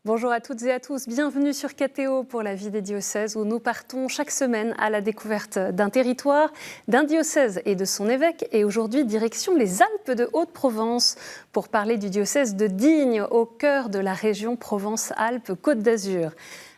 Bonjour à toutes et à tous, bienvenue sur KTO pour la vie des diocèses où nous partons chaque semaine à la découverte d'un territoire, d'un diocèse et de son évêque. Et aujourd'hui, direction les Alpes de Haute-Provence pour parler du diocèse de Digne au cœur de la région Provence-Alpes-Côte d'Azur.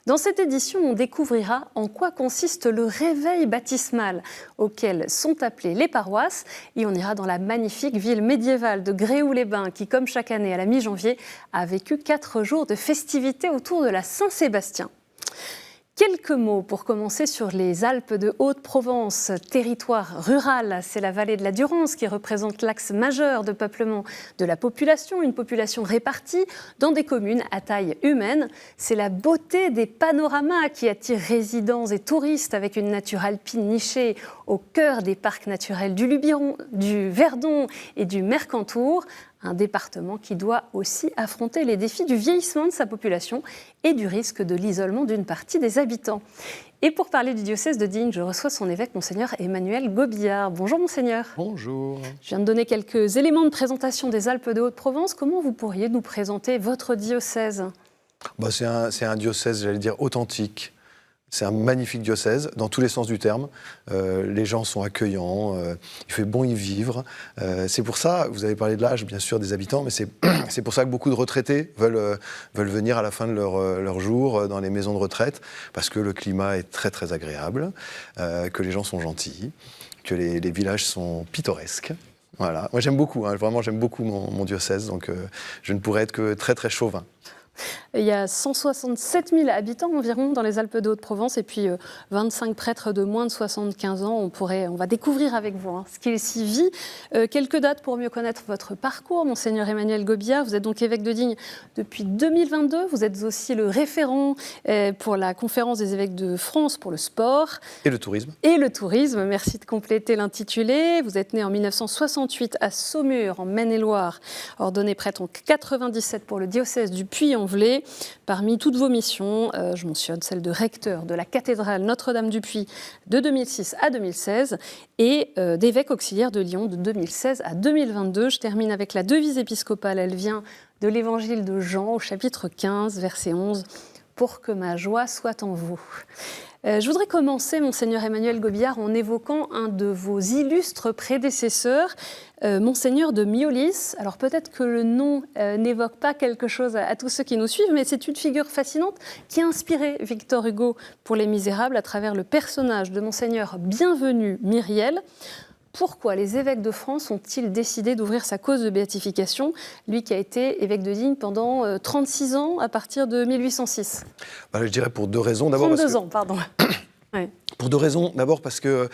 Dans cette édition, on découvrira en quoi consiste le réveil baptismal auquel sont appelées les paroisses et on ira dans la magnifique ville médiévale de Gréoux-les-Bains qui, comme chaque année à la mi-janvier, a vécu 4 jours de festivités autour de la Saint-Sébastien. Quelques mots pour commencer sur les Alpes de Haute-Provence, territoire rural. C'est la vallée de la Durance qui représente l'axe majeur de peuplement de la population, une population répartie dans des communes à taille humaine. C'est la beauté des panoramas qui attire résidents et touristes avec une nature alpine nichée au cœur des parcs naturels du Luberon, du Verdon et du Mercantour. Un département qui doit aussi affronter les défis du vieillissement de sa population et du risque de l'isolement d'une partie des habitants. Et pour parler du diocèse de Digne, je reçois son évêque, Monseigneur Emmanuel Gobillard. Bonjour Monseigneur. Bonjour. Je viens de donner quelques éléments de présentation des Alpes de Haute-Provence. Comment vous pourriez nous présenter votre diocèse ? C'est un diocèse, j'allais dire, authentique. C'est un magnifique diocèse, dans tous les sens du terme. Les gens sont accueillants, il fait bon y vivre. C'est pour ça, vous avez parlé de l'âge, bien sûr, des habitants, mais c'est pour ça que beaucoup de retraités veulent venir à la fin de leur jour dans les maisons de retraite, parce que le climat est très, très agréable, que les gens sont gentils, que les villages sont pittoresques. Voilà. Moi, j'aime beaucoup, vraiment, j'aime beaucoup mon diocèse, donc je ne pourrais être que très, très chauvin. Il y a 167 000 habitants environ dans les Alpes de Haute-Provence et puis 25 prêtres de moins de 75 ans. On va découvrir avec vous ce qu'il s'y vit. Quelques dates pour mieux connaître votre parcours, Monseigneur Emmanuel Gobillard. Vous êtes donc évêque de Digne depuis 2022. Vous êtes aussi le référent pour la conférence des évêques de France pour le sport. Et le tourisme. Et le tourisme. Merci de compléter l'intitulé. Vous êtes né en 1968 à Saumur, en Maine-et-Loire. Ordonné prêtre en 97 pour le diocèse du Puy-en-Velay. Parmi toutes vos missions, je mentionne celle de recteur de la cathédrale Notre-Dame-du-Puy de 2006 à 2016 et d'évêque auxiliaire de Lyon de 2016 à 2022. Je termine avec la devise épiscopale. Elle vient de l'évangile de Jean au chapitre 15, verset 11. « Pour que ma joie soit en vous ». Je voudrais commencer, Monseigneur Emmanuel Gobillard, en évoquant un de vos illustres prédécesseurs, Monseigneur de Miolis. Alors peut-être que le nom n'évoque pas quelque chose à tous ceux qui nous suivent, mais c'est une figure fascinante qui a inspiré Victor Hugo pour Les Misérables à travers le personnage de Monseigneur Bienvenu Myriel. Pourquoi les évêques de France ont-ils décidé d'ouvrir sa cause de béatification, lui qui a été évêque de Digne pendant 36 ans à partir de 1806 ? Je dirais pour deux raisons. D'abord 32 ans, pardon. Oui. Pour deux raisons. D'abord parce que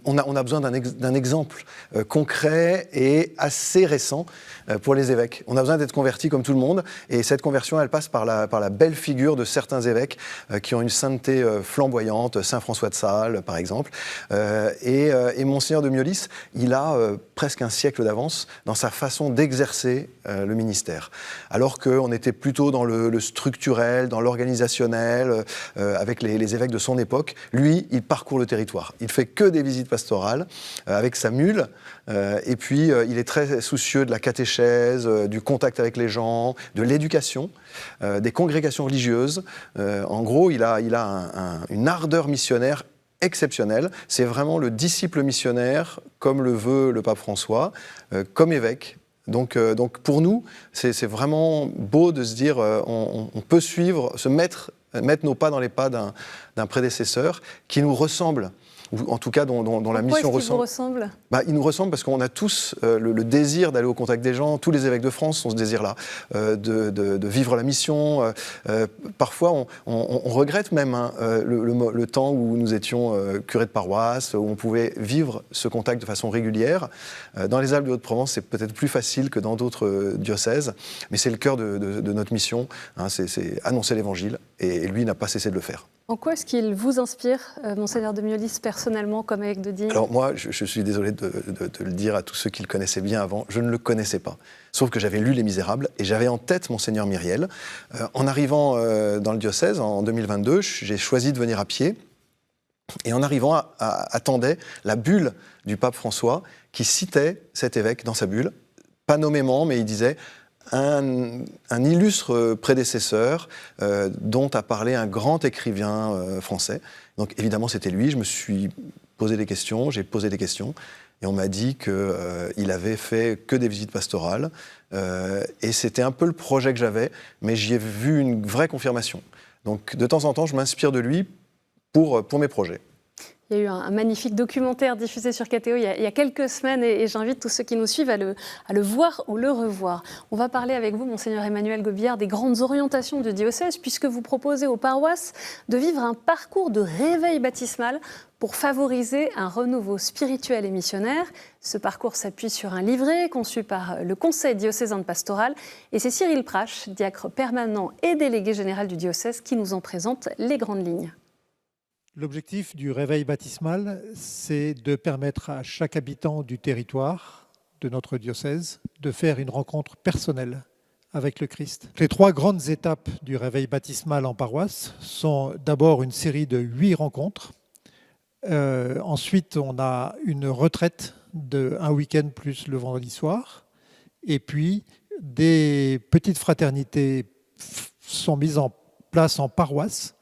on a besoin d'un exemple concret et assez récent pour les évêques. On a besoin d'être convertis comme tout le monde, et cette conversion, elle passe par la belle figure de certains évêques qui ont une sainteté flamboyante, Saint François de Sales, par exemple. Et Monseigneur de Miolis, il a presque un siècle d'avance dans sa façon d'exercer le ministère. Alors qu'on était plutôt dans le structurel, dans l'organisationnel, avec les évêques de son époque. Lui, il parcourt le territoire. Il fait que des visites pastorales avec sa mule. Et puis, il est très soucieux de la catéchèse, du contact avec les gens, de l'éducation, des congrégations religieuses. En gros, il a une ardeur missionnaire exceptionnelle. C'est vraiment le disciple missionnaire, comme le veut le pape François, comme évêque. Donc pour nous, c'est vraiment beau de se dire on peut suivre, mettre nos pas dans les pas d'un prédécesseur qui nous ressemble, ou en tout cas dont la mission ressemble. Pourquoi est-ce qu'il vous ressemble ? Il nous ressemble parce qu'on a tous le désir d'aller au contact des gens. Tous les évêques de France ont ce désir-là, de vivre la mission. Parfois, on regrette même le temps où nous étions curés de paroisse, où on pouvait vivre ce contact de façon régulière. Dans les Alpes de Haute-Provence, c'est peut-être plus facile que dans d'autres diocèses, mais c'est le cœur de notre mission, c'est annoncer l'Évangile, et lui n'a pas cessé de le faire. En quoi est-ce qu'il vous inspire, Monseigneur de Miolis, personnellement, comme évêque de Digne ? Alors moi, je suis désolé de le dire à tous ceux qui le connaissaient bien avant, je ne le connaissais pas. Sauf que j'avais lu Les Misérables et j'avais en tête Monseigneur Myriel. En arrivant dans le diocèse, en 2022, j'ai choisi de venir à pied. Et en arrivant, attendait la bulle du pape François qui citait cet évêque dans sa bulle, pas nommément, mais il disait un illustre prédécesseur dont a parlé un grand écrivain français. Donc évidemment, c'était lui. Je me suis posé des questions, j'ai posé des questions. Et on m'a dit qu'il avait fait que des visites pastorales. Et c'était un peu le projet que j'avais, mais j'y ai vu une vraie confirmation. Donc de temps en temps, je m'inspire de lui pour mes projets. Il y a eu un magnifique documentaire diffusé sur KTO il y a quelques semaines et j'invite tous ceux qui nous suivent à le voir ou le revoir. On va parler avec vous, Monseigneur Emmanuel Gobillard, des grandes orientations du diocèse puisque vous proposez aux paroisses de vivre un parcours de réveil baptismal pour favoriser un renouveau spirituel et missionnaire. Ce parcours s'appuie sur un livret conçu par le Conseil diocésain de pastoral et c'est Cyril Prache, diacre permanent et délégué général du diocèse, qui nous en présente les grandes lignes. L'objectif du réveil baptismal, c'est de permettre à chaque habitant du territoire de notre diocèse de faire une rencontre personnelle avec le Christ. Les 3 grandes étapes du réveil baptismal en paroisse sont d'abord une série de 8 rencontres. Ensuite, on a une retraite de un week-end plus le vendredi soir. Et puis, des petites fraternités sont mises en place en paroisse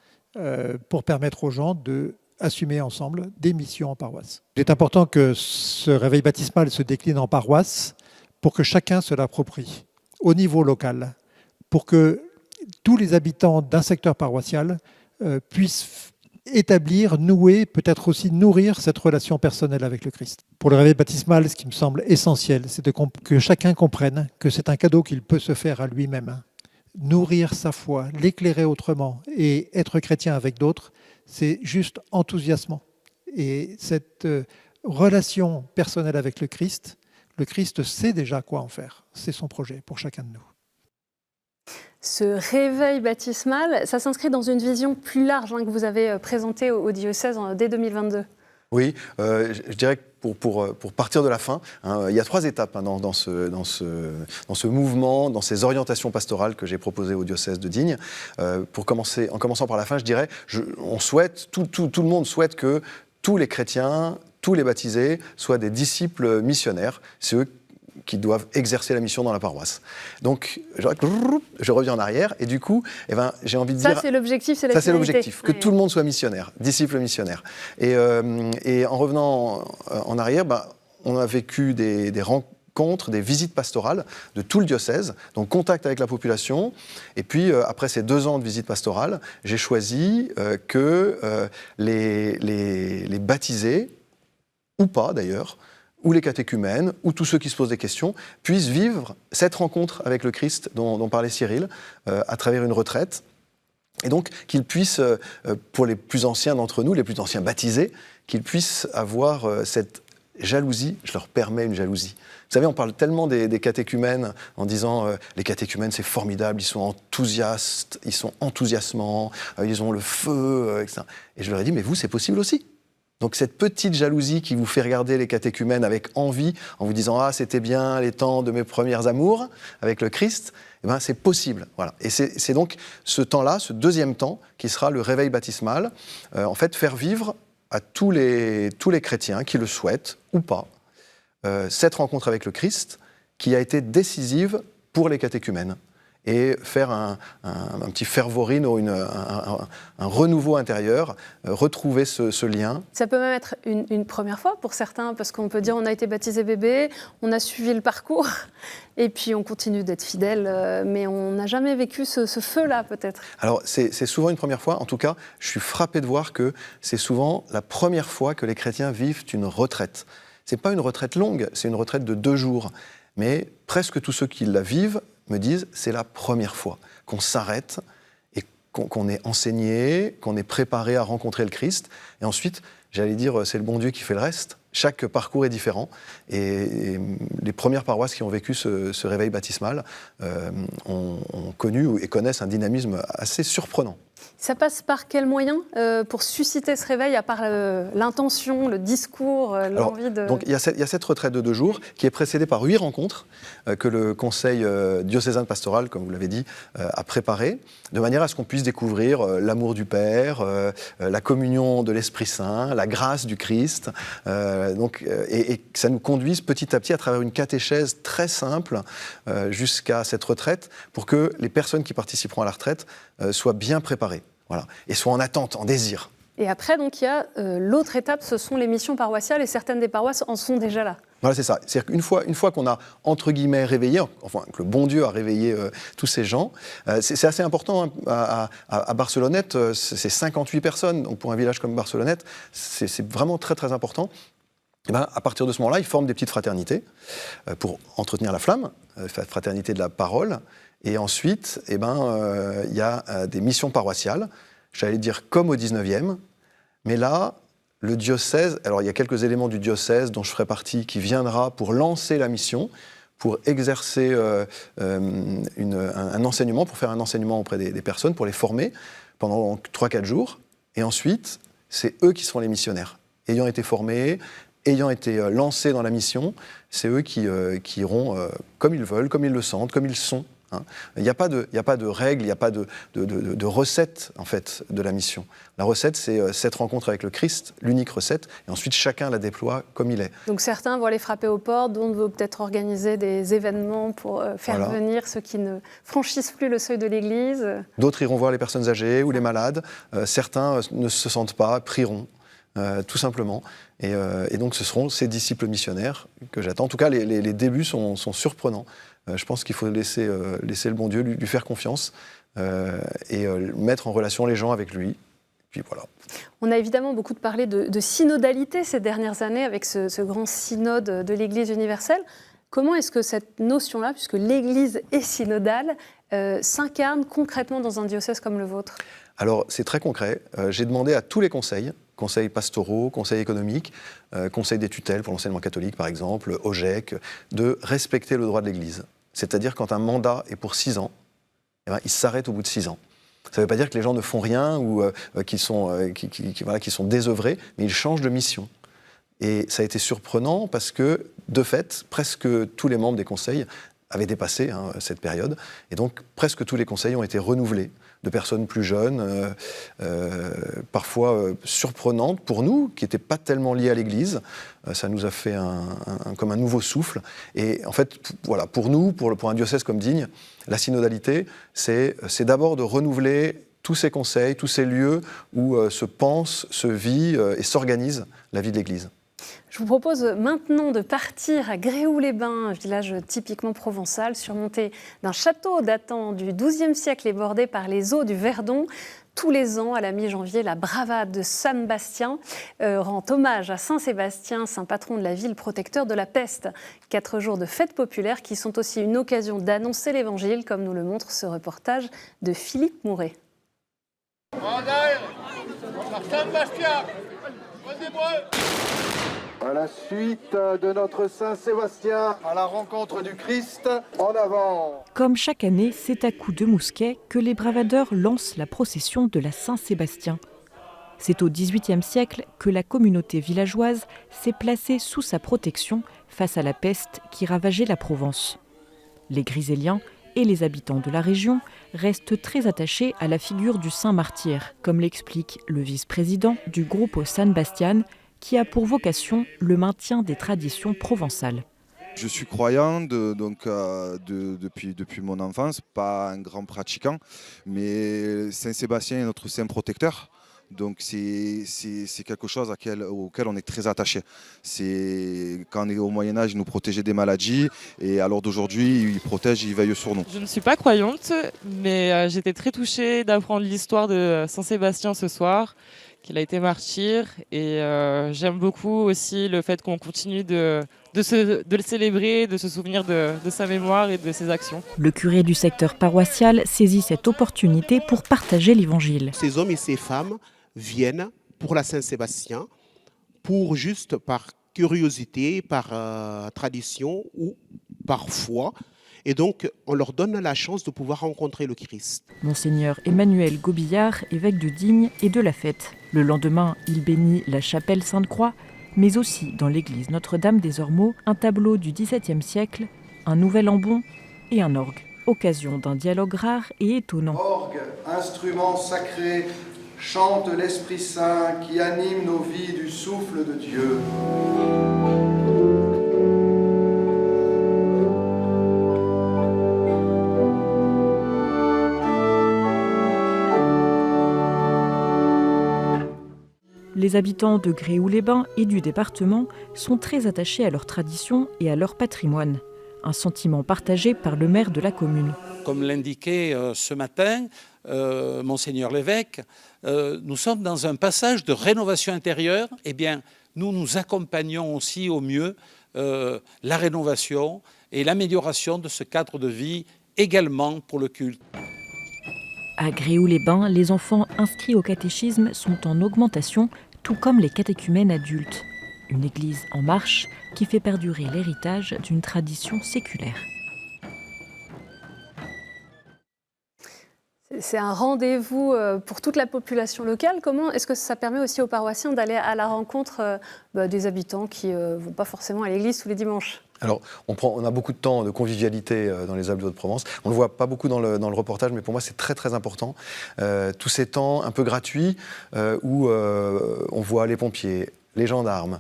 pour permettre aux gens d'assumer ensemble des missions en paroisse. Il est important que ce réveil baptismal se décline en paroisse pour que chacun se l'approprie au niveau local, pour que tous les habitants d'un secteur paroissial puissent établir, nouer, peut-être aussi nourrir cette relation personnelle avec le Christ. Pour le réveil baptismal, ce qui me semble essentiel, c'est que chacun comprenne que c'est un cadeau qu'il peut se faire à lui-même. Nourrir sa foi, l'éclairer autrement et être chrétien avec d'autres, c'est juste enthousiasmant. Et cette relation personnelle avec le Christ sait déjà quoi en faire. C'est son projet pour chacun de nous. Ce réveil baptismal, ça s'inscrit dans une vision plus large que vous avez présentée au diocèse dès 2022. Oui, je dirais que pour partir de la fin, il y a 3 étapes dans ce mouvement, dans ces orientations pastorales que j'ai proposées au diocèse de Digne. En commençant par la fin, je dirais, on souhaite, tout le monde souhaite que tous les chrétiens, tous les baptisés soient des disciples missionnaires. C'est eux qui doivent exercer la mission dans la paroisse. Donc, je reviens en arrière et du coup, j'ai envie de dire... Ça, c'est l'objectif, c'est la finalité. Ça, c'est l'objectif, que tout le monde soit missionnaire, disciple missionnaire. Et en revenant en arrière, on a vécu des rencontres, des visites pastorales de tout le diocèse, donc contact avec la population. Et puis, après ces 2 ans de visite pastorale, j'ai choisi que les baptisés, ou pas d'ailleurs, ou les catéchumènes, ou tous ceux qui se posent des questions, puissent vivre cette rencontre avec le Christ dont parlait Cyril, à travers une retraite. Et donc qu'ils puissent, pour les plus anciens d'entre nous, les plus anciens baptisés, qu'ils puissent avoir cette jalousie, je leur permets une jalousie. Vous savez, on parle tellement des catéchumènes en disant les catéchumènes c'est formidable, ils sont enthousiastes, ils sont enthousiasmants, ils ont le feu, etc. Et je leur ai dit, mais vous, c'est possible aussi. Donc cette petite jalousie qui vous fait regarder les catéchumènes avec envie, en vous disant « Ah, c'était bien les temps de mes premiers amours avec le Christ », c'est possible. Voilà. Et c'est donc ce temps-là, ce 2e temps, qui sera le réveil baptismal, en fait, faire vivre à tous les chrétiens qui le souhaitent, ou pas, cette rencontre avec le Christ, qui a été décisive pour les catéchumènes. Et faire un petit fervorino, un renouveau intérieur, retrouver ce lien. Ça peut même être une première fois pour certains, parce qu'on peut dire on a été baptisé bébé, on a suivi le parcours, et puis on continue d'être fidèle, mais on n'a jamais vécu ce feu-là peut-être. Alors c'est souvent une première fois, en tout cas, je suis frappé de voir que c'est souvent la première fois que les chrétiens vivent une retraite. C'est pas une retraite longue, c'est une retraite de 2 jours, mais presque tous ceux qui la vivent me disent c'est la première fois qu'on s'arrête et qu'on est enseigné, qu'on est préparé à rencontrer le Christ. Et ensuite, j'allais dire, c'est le bon Dieu qui fait le reste. Chaque parcours est différent. Et les premières paroisses qui ont vécu ce réveil baptismal ont connu et connaissent un dynamisme assez surprenant. Ça passe par quels moyens pour susciter ce réveil, à part l'intention, le discours, l'envie de... Donc il y a cette retraite de 2 jours qui est précédée par 8 rencontres que le Conseil diocésain de pastoral, comme vous l'avez dit, a préparées, de manière à ce qu'on puisse découvrir l'amour du Père, la communion de l'Esprit Saint, la grâce du Christ, Et que ça nous conduise petit à petit à travers une catéchèse très simple jusqu'à cette retraite pour que les personnes qui participeront à la retraite soient bien préparées, voilà, et soient en attente, en désir. Et après, donc, il y a l'autre étape, ce sont les missions paroissiales, et certaines des paroisses en sont déjà là. Voilà, c'est ça. C'est-à-dire qu'une fois qu'on a, entre guillemets, réveillé, enfin, que le bon Dieu a réveillé tous ces gens, c'est assez important. Hein, à Barcelonnette, c'est 58 personnes. Donc, pour un village comme Barcelonnette, c'est vraiment très, très important. Et ben, à partir de ce moment-là, ils forment des petites fraternités pour entretenir la flamme, fraternité de la parole. Et ensuite, il y a des missions paroissiales, j'allais dire comme au 19e, mais là, le diocèse, alors il y a quelques éléments du diocèse dont je ferai partie qui viendra pour lancer la mission, pour exercer un enseignement, pour faire un enseignement auprès des personnes, pour les former pendant 3-4 jours. Et ensuite, c'est eux qui seront les missionnaires. Ayant été formés, ayant été lancés dans la mission, c'est eux qui iront comme ils veulent, comme ils le sentent, comme ils sont. Hein. Il n'y a pas de règles, il n'y a pas de recette en fait, de la mission. La recette, c'est cette rencontre avec le Christ, l'unique recette, et ensuite chacun la déploie comme il est. Donc certains vont aller frapper aux portes, d'autres vont peut-être organiser des événements pour faire venir ceux qui ne franchissent plus le seuil de l'Église. D'autres iront voir les personnes âgées ou les malades. Certains ne se sentent pas, prieront. Tout simplement. Et donc ce seront ces disciples missionnaires que j'attends. En tout cas, les débuts sont surprenants. Je pense qu'il faut laisser le bon Dieu, lui faire confiance et mettre en relation les gens avec lui. Puis voilà. On a évidemment beaucoup parlé de synodalité ces dernières années avec ce grand synode de l'Église universelle. Comment est-ce que cette notion-là, puisque l'Église est synodale, s'incarne concrètement dans un diocèse comme le vôtre ? Alors, c'est très concret. J'ai demandé à tous les conseils pastoraux, conseils économiques, conseils des tutelles pour l'enseignement catholique, par exemple, OGEC, de respecter le droit de l'Église. C'est-à-dire, quand un mandat est pour 6 ans, il s'arrête au bout de 6 ans. Ça ne veut pas dire que les gens ne font rien ou qu'ils sont désœuvrés, mais ils changent de mission. Et ça a été surprenant parce que, de fait, presque tous les membres des conseils avaient dépassé cette période. Et donc, presque tous les conseils ont été renouvelés de personnes plus jeunes, parfois surprenantes pour nous, qui n'étaient pas tellement liées à l'Église. Ça nous a fait comme un nouveau souffle. Et en fait, voilà, pour nous, pour un diocèse comme Digne, la synodalité, c'est d'abord de renouveler tous ces conseils, tous ces lieux où se pense, se vit et s'organise la vie de l'Église. Je vous propose maintenant de partir à Gréoux-les-Bains, un village typiquement provençal, surmonté d'un château datant du XIIe siècle et bordé par les eaux du Verdon. Tous les ans, à la mi-janvier, la bravade de San Bastien rend hommage à Saint Sébastien, saint patron de la ville, protecteur de la peste. 4 jours de fêtes populaires qui sont aussi une occasion d'annoncer l'Évangile, comme nous le montre ce reportage de Philippe Mouret. Saint Bastien, à la suite de notre Saint-Sébastien, à la rencontre du Christ, en avant. Comme chaque année, c'est à coups de mousquet que les bravadeurs lancent la procession de la Saint-Sébastien. C'est au XVIIIe siècle que la communauté villageoise s'est placée sous sa protection face à la peste qui ravageait la Provence. Les Griséliens et les habitants de la région restent très attachés à la figure du saint martyr, comme l'explique le vice-président du groupe San Bastian, qui a pour vocation le maintien des traditions provençales. Je suis croyant depuis mon enfance, pas un grand pratiquant, mais Saint-Sébastien est notre saint protecteur. Donc c'est quelque chose auquel on est très attaché. Quand on est au Moyen-Âge, il nous protégeait des maladies et à l'heure d'aujourd'hui, il protège, il veille sur nous. Je ne suis pas croyante, mais j'étais très touchée d'apprendre l'histoire de Saint-Sébastien ce soir, qu'il a été martyr. Et j'aime beaucoup aussi le fait qu'on continue de le célébrer, de se souvenir de sa mémoire et de ses actions. Le curé du secteur paroissial saisit cette opportunité pour partager l'Évangile. Ces hommes et ces femmes viennent pour la Saint-Sébastien, juste par curiosité, par tradition ou par foi. Et donc, on leur donne la chance de pouvoir rencontrer le Christ. Monseigneur Emmanuel Gobillard, évêque de Digne et de la Fête. Le lendemain, il bénit la chapelle Sainte-Croix, mais aussi dans l'église Notre-Dame des Ormeaux, un tableau du XVIIe siècle, un nouvel ambon et un orgue. Occasion d'un dialogue rare et étonnant. Orgue, instrument sacré chante l'Esprit Saint qui anime nos vies du souffle de Dieu. Les habitants de Gréoux-les-Bains et du département sont très attachés à leur tradition et à leur patrimoine. Un sentiment partagé par le maire de la commune. Comme l'indiquait ce matin Monseigneur l'évêque, nous sommes dans un passage de rénovation intérieure. Eh bien, nous accompagnons aussi au mieux la rénovation et l'amélioration de ce cadre de vie également pour le culte. À Gréoux-les-Bains, les enfants inscrits au catéchisme sont en augmentation, tout comme les catéchumènes adultes. Une église en marche qui fait perdurer l'héritage d'une tradition séculaire. C'est un rendez-vous pour toute la population locale. Comment est-ce que ça permet aussi aux paroissiens d'aller à la rencontre des habitants qui ne vont pas forcément à l'église tous les dimanches ? Alors, on a beaucoup de temps de convivialité dans les Alpes de Haute-Provence. On ne le voit pas beaucoup dans le reportage, mais pour moi, c'est très, très important. Tous ces temps un peu gratuits où on voit les pompiers, les gendarmes,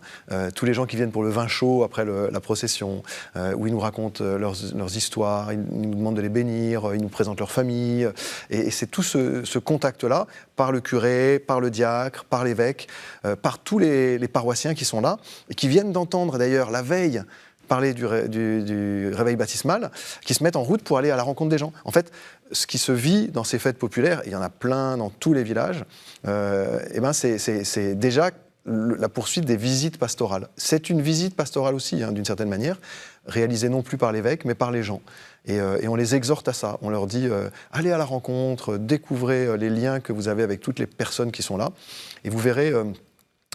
tous les gens qui viennent pour le vin chaud après la procession, où ils nous racontent leurs histoires, ils nous demandent de les bénir, ils nous présentent leur famille. Et c'est tout ce contact-là, par le curé, par le diacre, par l'évêque, par tous les paroissiens qui sont là, et qui viennent d'entendre d'ailleurs la veille parler du réveil baptismal, qui se mettent en route pour aller à la rencontre des gens. En fait, ce qui se vit dans ces fêtes populaires, il y en a plein dans tous les villages, c'est déjà la poursuite des visites pastorales. C'est une visite pastorale aussi, d'une certaine manière, réalisée non plus par l'évêque, mais par les gens. Et on les exhorte à ça. On leur dit allez à la rencontre, découvrez les liens que vous avez avec toutes les personnes qui sont là, et vous verrez.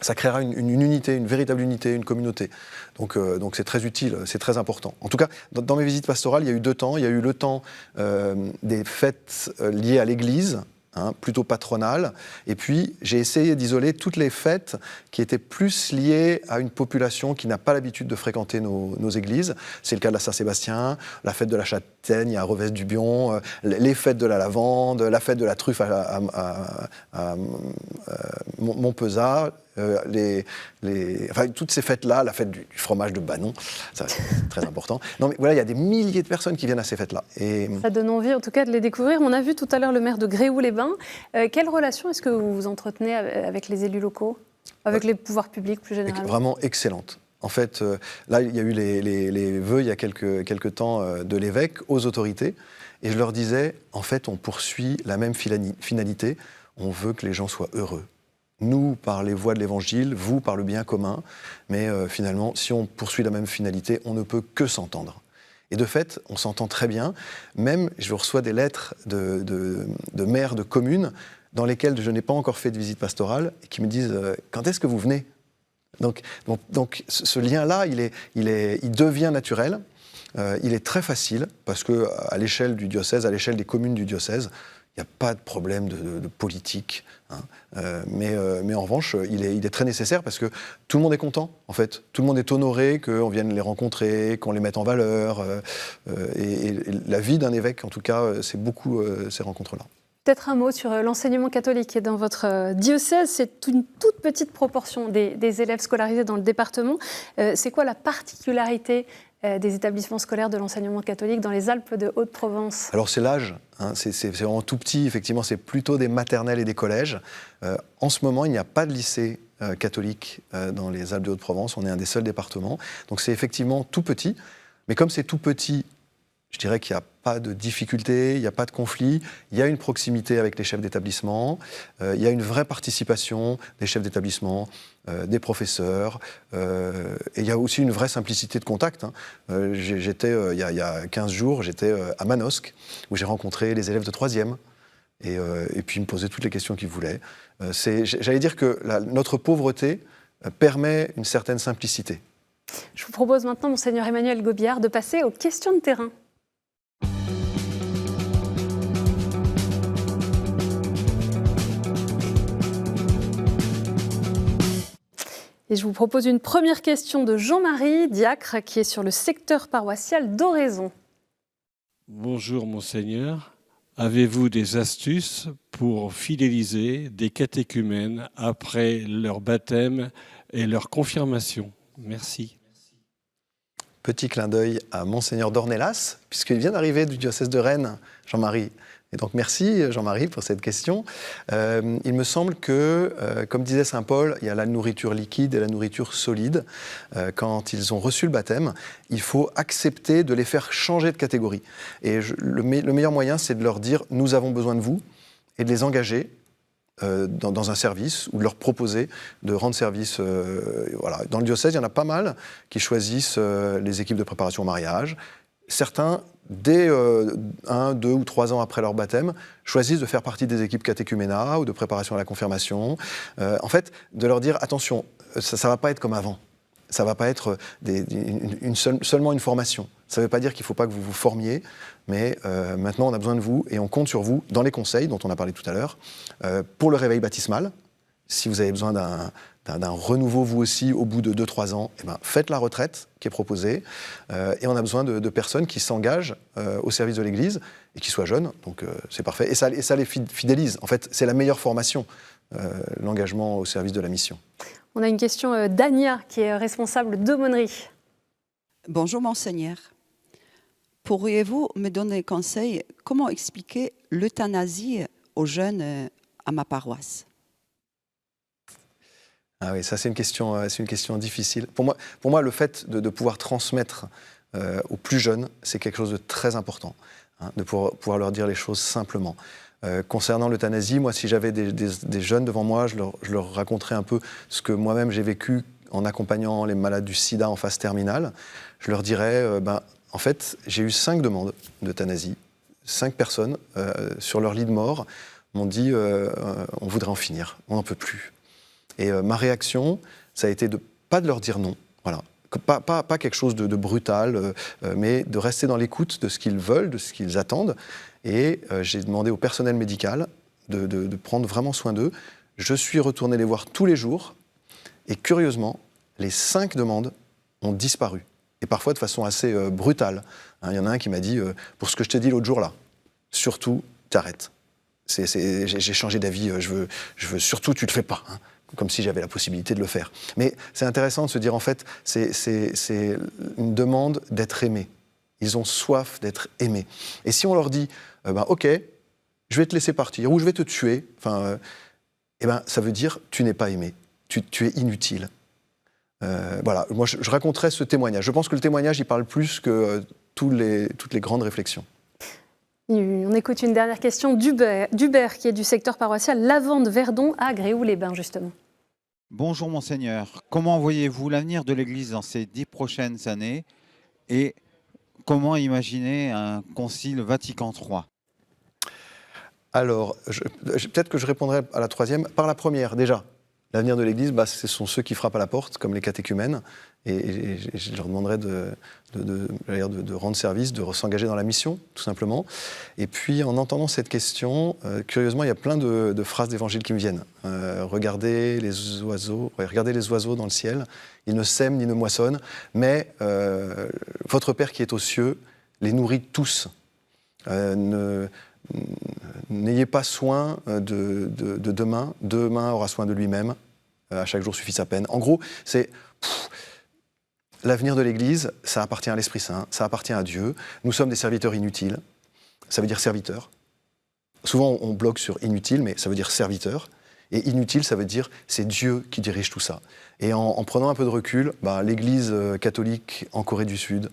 Ça créera une unité, une véritable unité, une communauté. Donc c'est très utile, c'est très important. En tout cas, dans mes visites pastorales, il y a eu 2 temps. Il y a eu le temps des fêtes liées à l'Église, plutôt patronales. Et puis, j'ai essayé d'isoler toutes les fêtes qui étaient plus liées à une population qui n'a pas l'habitude de fréquenter nos églises. C'est le cas de la Saint-Sébastien, la fête de la Châtaigne à Revès-du-Bion, les fêtes de la lavande, la fête de la truffe à Montpezat. Toutes ces fêtes-là, la fête du fromage de Banon, ça, c'est très important. Non, mais voilà, il y a des milliers de personnes qui viennent à ces fêtes-là. Et ça donne envie, en tout cas, de les découvrir. On a vu tout à l'heure le maire de Gréoux-les-Bains. Quelle relation est-ce que vous vous entretenez avec les élus locaux, avec les pouvoirs publics plus généralement ? Vraiment excellente. En fait, là, il y a eu les vœux il y a quelques temps de l'évêque aux autorités, et je leur disais, en fait, on poursuit la même finalité. On veut que les gens soient heureux. Nous, par les voies de l'Évangile, vous, par le bien commun. Mais finalement, si on poursuit la même finalité, on ne peut que s'entendre. Et de fait, on s'entend très bien. Même, je reçois des lettres de maires de communes dans lesquelles je n'ai pas encore fait de visite pastorale et qui me disent « Quand est-ce que vous venez ?» Donc, ce lien-là, il devient naturel. Il est très facile parce qu'à l'échelle du diocèse, à l'échelle des communes du diocèse, il n'y a pas de problème de politique, mais en revanche, il est très nécessaire parce que tout le monde est content, en fait. Tout le monde est honoré qu'on vienne les rencontrer, qu'on les mette en valeur. Et la vie d'un évêque, en tout cas, c'est beaucoup ces rencontres-là. Peut-être un mot sur l'enseignement catholique dans votre diocèse. C'est une toute petite proportion des élèves scolarisés dans le département. C'est quoi la particularité des établissements scolaires de l'enseignement catholique dans les Alpes de Haute-Provence? Alors c'est l'âge, c'est vraiment tout petit, effectivement, c'est plutôt des maternelles et des collèges. En ce moment, il n'y a pas de lycée catholique dans les Alpes de Haute-Provence, on est un des seuls départements, donc c'est effectivement tout petit, mais comme c'est tout petit, je dirais qu'il n'y a pas de difficulté, il n'y a pas de conflit, il y a une proximité avec les chefs d'établissement, il y a une vraie participation des chefs d'établissement, des professeurs, et il y a aussi une vraie simplicité de contact. J'étais, il y a 15 jours, j'étais à Manosque, où j'ai rencontré les élèves de 3e, et puis ils me posaient toutes les questions qu'ils voulaient. J'allais dire que notre pauvreté permet une certaine simplicité. Je vous propose maintenant, Monseigneur Emmanuel Gobillard, de passer aux questions de terrain. Et je vous propose une première question de Jean-Marie, diacre, qui est sur le secteur paroissial d'Oraison. Bonjour, Monseigneur. avez-vous des astuces pour fidéliser des catéchumènes après leur baptême et leur confirmation? Merci. Petit clin d'œil à Monseigneur d'Ornelas, puisqu'il vient d'arriver du diocèse de Rennes, Jean-Marie. Et donc merci Jean-Marie pour cette question. Il me semble que, comme disait saint Paul, il y a la nourriture liquide et la nourriture solide. Quand ils ont reçu le baptême, il faut accepter de les faire changer de catégorie. Et le meilleur moyen, c'est de leur dire « nous avons besoin de vous » et de les engager dans un service ou de leur proposer de rendre service. Voilà. Dans le diocèse, il y en a pas mal qui choisissent les équipes de préparation au mariage. Certains, dès 1, 2 ou 3 ans après leur baptême, choisissent de faire partie des équipes catéchuménat ou de préparation à la confirmation. En fait, de leur dire, attention, ça ne va pas être comme avant. Ça ne va pas être seulement une formation. Ça ne veut pas dire qu'il ne faut pas que vous vous formiez, mais maintenant on a besoin de vous et on compte sur vous dans les conseils dont on a parlé tout à l'heure, pour le réveil baptismal. Si vous avez besoin d'un renouveau vous aussi au bout de 2-3 ans, eh ben, faites la retraite qui est proposée. Et on a besoin de personnes qui s'engagent au service de l'Église et qui soient jeunes, donc c'est parfait. Et ça les fidélise. En fait, c'est la meilleure formation, l'engagement au service de la mission. On a une question d'Ania, qui est responsable d'aumônerie. Bonjour Monseigneur. Pourriez-vous me donner conseil comment expliquer l'euthanasie aux jeunes à ma paroisse? Ah oui, ça c'est une question difficile. Pour moi, le fait de pouvoir transmettre aux plus jeunes, c'est quelque chose de très important, hein, de pouvoir leur dire les choses simplement. Concernant l'euthanasie, moi, si j'avais des jeunes devant moi, je leur raconterais un peu ce que moi-même j'ai vécu en accompagnant les malades du sida en phase terminale. Je leur dirais, en fait, j'ai eu 5 demandes d'euthanasie. 5 personnes, sur leur lit de mort, m'ont dit on voudrait en finir, on n'en peut plus. Et ma réaction, ça a été pas de leur dire non, voilà. Pas quelque chose de brutal, mais de rester dans l'écoute de ce qu'ils veulent, de ce qu'ils attendent. Et j'ai demandé au personnel médical de prendre vraiment soin d'eux. Je suis retourné les voir tous les jours. Et curieusement, les 5 demandes ont disparu. Et parfois de façon assez brutale. Il y en a un qui m'a dit pour ce que je t'ai dit l'autre jour là, surtout, t'arrêtes. J'ai changé d'avis, je veux surtout, tu le fais pas. Hein. Comme si j'avais la possibilité de le faire. Mais c'est intéressant de se dire, en fait, c'est une demande d'être aimé. Ils ont soif d'être aimés. Et si on leur dit, OK, je vais te laisser partir, ou je vais te tuer, ça veut dire, tu n'es pas aimé, tu es inutile. Voilà, moi je raconterai ce témoignage. Je pense que le témoignage, il parle plus que toutes les grandes réflexions. On écoute une dernière question d'Hubert, qui est du secteur paroissial Lavande-Verdon à Gréoux-les-Bains, justement. Bonjour Monseigneur, comment voyez-vous l'avenir de l'Église dans ces 10 prochaines années et comment imaginer un concile Vatican III? Alors, peut-être que je répondrai à la troisième. Par la première, déjà, l'avenir de l'Église, ce sont ceux qui frappent à la porte, comme les catéchumènes, et je leur demanderai de rendre service, de s'engager dans la mission, tout simplement. Et puis, en entendant cette question, curieusement, il y a plein de phrases d'évangile qui me viennent. Regardez les oiseaux dans le ciel, ils ne sèment ni ne moissonnent, mais votre Père qui est aux cieux les nourrit tous. N'ayez pas soin de demain. Demain aura soin de lui-même. À chaque jour suffit sa peine. En gros, c'est l'avenir de l'Église, ça appartient à l'Esprit Saint, ça appartient à Dieu. Nous sommes des serviteurs inutiles. Ça veut dire serviteurs. Souvent, on bloque sur inutile, mais ça veut dire serviteur. Et inutile, ça veut dire c'est Dieu qui dirige tout ça. Et en prenant un peu de recul, l'Église catholique en Corée du Sud,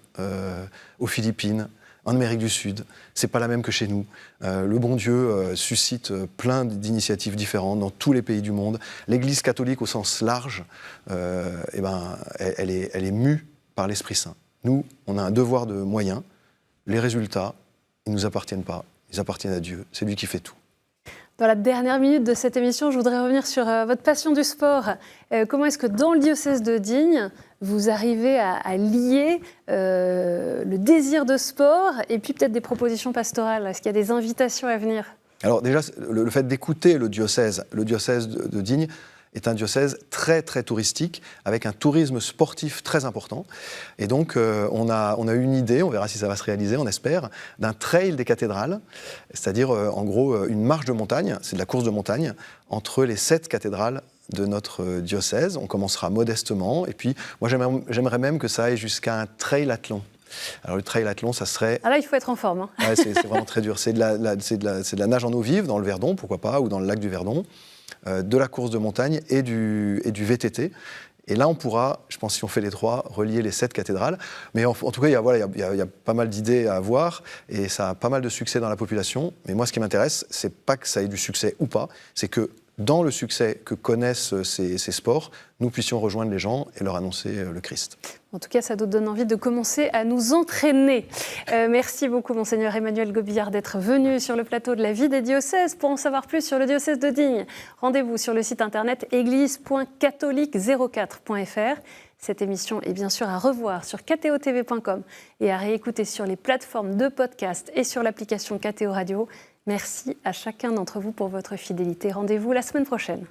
aux Philippines, en Amérique du Sud, c'est pas la même que chez nous. Le bon Dieu suscite plein d'initiatives différentes dans tous les pays du monde. L'Église catholique au sens large, elle est mue par l'Esprit Saint. Nous, on a un devoir de moyens. Les résultats, ils ne nous appartiennent pas. Ils appartiennent à Dieu. C'est lui qui fait tout. Dans la dernière minute de cette émission, je voudrais revenir sur votre passion du sport. Comment est-ce que dans le diocèse de Digne, vous arrivez à lier le désir de sport et puis peut-être des propositions pastorales? Est-ce qu'il y a des invitations à venir? Alors déjà, le fait d'écouter le diocèse de Digne est un diocèse très, très touristique, avec un tourisme sportif très important. Et donc, on a eu une idée, on verra si ça va se réaliser, on espère, d'un trail des cathédrales, c'est-à-dire, en gros, une marche de montagne, c'est de la course de montagne, entre les 7 cathédrales de notre diocèse. On commencera modestement, et puis, moi, j'aimerais même que ça aille jusqu'à un trail-athlon. Alors le trail-athlon, ça serait... Ah là, il faut être en forme. Hein. Ouais, c'est vraiment très dur. C'est de la nage en eau vive dans le Verdon, pourquoi pas, ou dans le lac du Verdon, de la course de montagne et du VTT. Et là, on pourra, je pense, si on fait les 3, relier les 7 cathédrales. Mais en tout cas, il y a pas mal d'idées à avoir, et ça a pas mal de succès dans la population. Mais moi, ce qui m'intéresse, c'est pas que ça ait du succès ou pas, c'est que dans le succès que connaissent ces sports, nous puissions rejoindre les gens et leur annoncer le Christ. En tout cas, ça nous donne envie de commencer à nous entraîner. Merci beaucoup, Monseigneur Emmanuel Gobillard, d'être venu sur le plateau de la vie des diocèses. Pour en savoir plus sur le diocèse de Digne, rendez-vous sur le site internet église.catholique04.fr. Cette émission est bien sûr à revoir sur kto-tv.com et à réécouter sur les plateformes de podcast et sur l'application KTO Radio. Merci à chacun d'entre vous pour votre fidélité. Rendez-vous la semaine prochaine.